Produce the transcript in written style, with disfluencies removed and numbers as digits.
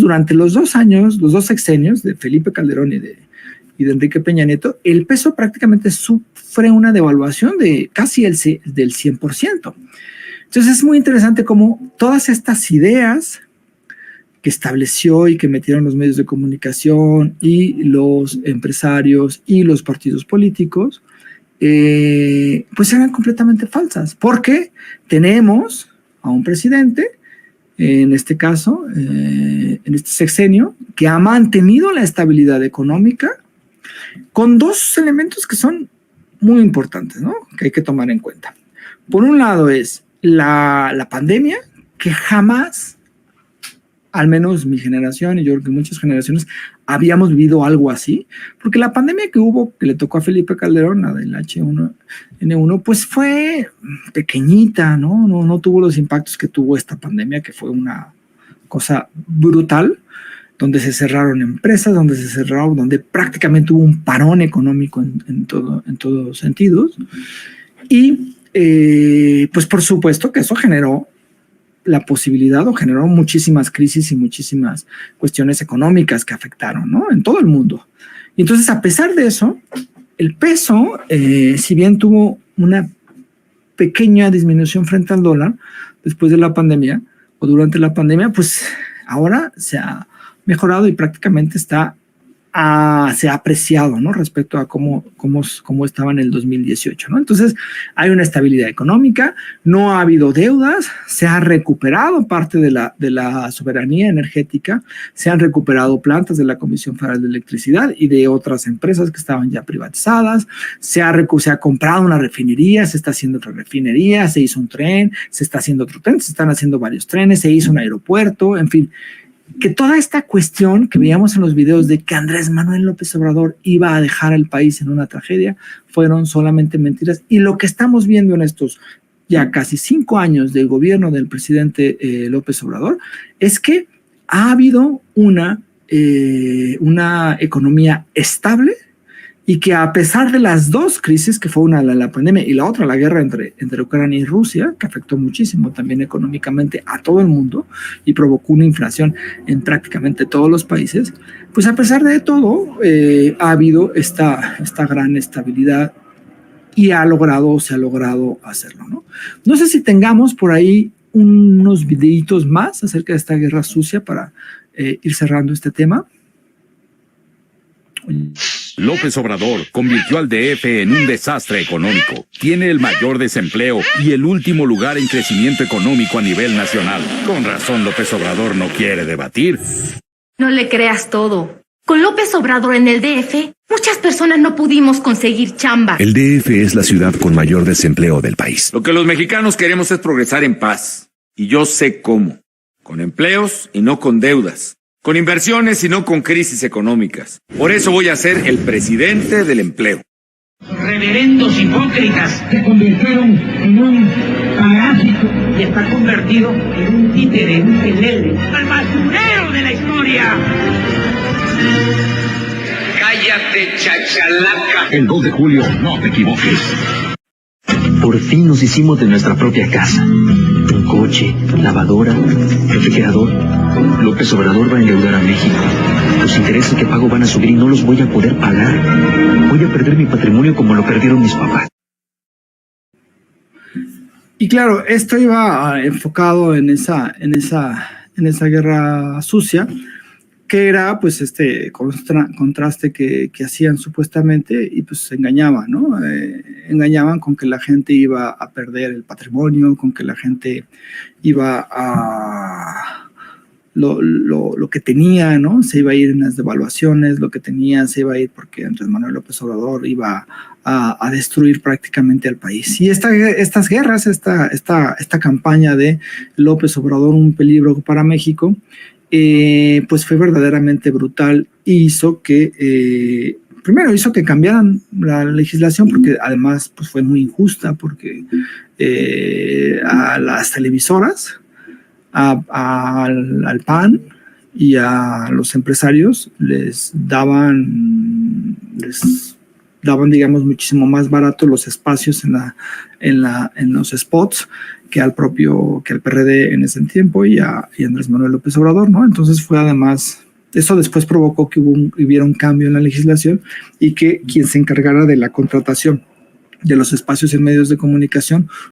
durante los 2 años, los 2 sexenios de Felipe Calderón y de Enrique Peña Nieto, el peso prácticamente sufre una devaluación de casi del 100%. Entonces es muy interesante cómo todas estas ideas que estableció y que metieron los medios de comunicación y los empresarios y los partidos políticos, pues eran completamente falsas, porque tenemos a un presidente, en este caso, en este sexenio, que ha mantenido la estabilidad económica con 2 elementos que son muy importantes, ¿no? Que hay que tomar en cuenta. Por un lado es la pandemia, que jamás, al menos mi generación y yo creo que muchas generaciones, habíamos vivido algo así, porque la pandemia que hubo, que le tocó a Felipe Calderón, la del H1N1, pues fue pequeñita, ¿no? No tuvo los impactos que tuvo esta pandemia, que fue una cosa brutal, donde se cerraron empresas, donde prácticamente hubo un parón económico en todos sentidos. Y pues por supuesto que eso generó la posibilidad o generó muchísimas crisis y muchísimas cuestiones económicas que afectaron, ¿no? En todo el mundo. Y entonces, a pesar de eso, el peso, si bien tuvo una pequeña disminución frente al dólar después de la pandemia o durante la pandemia, pues ahora se ha mejorado y prácticamente se ha apreciado, ¿no? Respecto a cómo estaba en el 2018, ¿no? Entonces, hay una estabilidad económica, no ha habido deudas, se ha recuperado parte de la soberanía energética, se han recuperado plantas de la Comisión Federal de Electricidad y de otras empresas que estaban ya privatizadas, se ha comprado una refinería, se está haciendo otra refinería, se hizo un tren, se está haciendo otro tren, se están haciendo varios trenes, se hizo un aeropuerto, en fin, que toda esta cuestión que veíamos en los videos de que Andrés Manuel López Obrador iba a dejar al país en una tragedia, fueron solamente mentiras. Y lo que estamos viendo en estos ya casi 5 años del gobierno del presidente López Obrador es que ha habido una economía estable y que a pesar de las 2 crisis, que fue una la pandemia y la otra la guerra entre Ucrania y Rusia, que afectó muchísimo también económicamente a todo el mundo y provocó una inflación en prácticamente todos los países, pues a pesar de todo ha habido esta gran estabilidad y se ha logrado hacerlo, ¿no? No sé si tengamos por ahí unos videitos más acerca de esta guerra sucia para ir cerrando este tema. López Obrador convirtió al DF en un desastre económico. Tiene el mayor desempleo y el último lugar en crecimiento económico a nivel nacional. Con razón, López Obrador no quiere debatir. No le creas todo. Con López Obrador en el DF, muchas personas no pudimos conseguir chamba. El DF es la ciudad con mayor desempleo del país. Lo que los mexicanos queremos es progresar en paz. Y yo sé cómo. Con empleos y no con deudas. Con inversiones y no con crisis económicas. Por eso voy a ser el presidente del empleo. Reverendos hipócritas se convirtieron en un parásito y está convertido en un títere, un pelele, al basurero de la historia. Cállate, chachalaca. El 2 de julio, no te equivoques. Por fin nos hicimos de nuestra propia casa. Un coche, lavadora, refrigerador. López Obrador va a endeudar a México. Los intereses que pago van a subir y no los voy a poder pagar. Voy a perder mi patrimonio como lo perdieron mis papás. Y claro, esto iba enfocado en esa guerra sucia, que era pues este contraste que hacían supuestamente y pues se engañaban, ¿no? Engañaban con que la gente iba a perder el patrimonio, con que la gente iba a... Lo que tenía, ¿no? Se iba a ir en las devaluaciones, lo que tenía se iba a ir porque Andrés Manuel López Obrador iba a destruir prácticamente al país. Y estas guerras, esta campaña de López Obrador, un peligro para México, pues fue verdaderamente brutal y hizo que cambiaran la legislación, porque además pues fue muy injusta, porque a las televisoras, al PAN y a los empresarios les daban, digamos, muchísimo más barato los espacios en los spots que al PRD en ese tiempo y Andrés Manuel López Obrador, ¿no? Entonces fue además, eso después provocó que hubiera un cambio en la legislación y que quien se encargara de la contratación de los espacios en medios de comunicación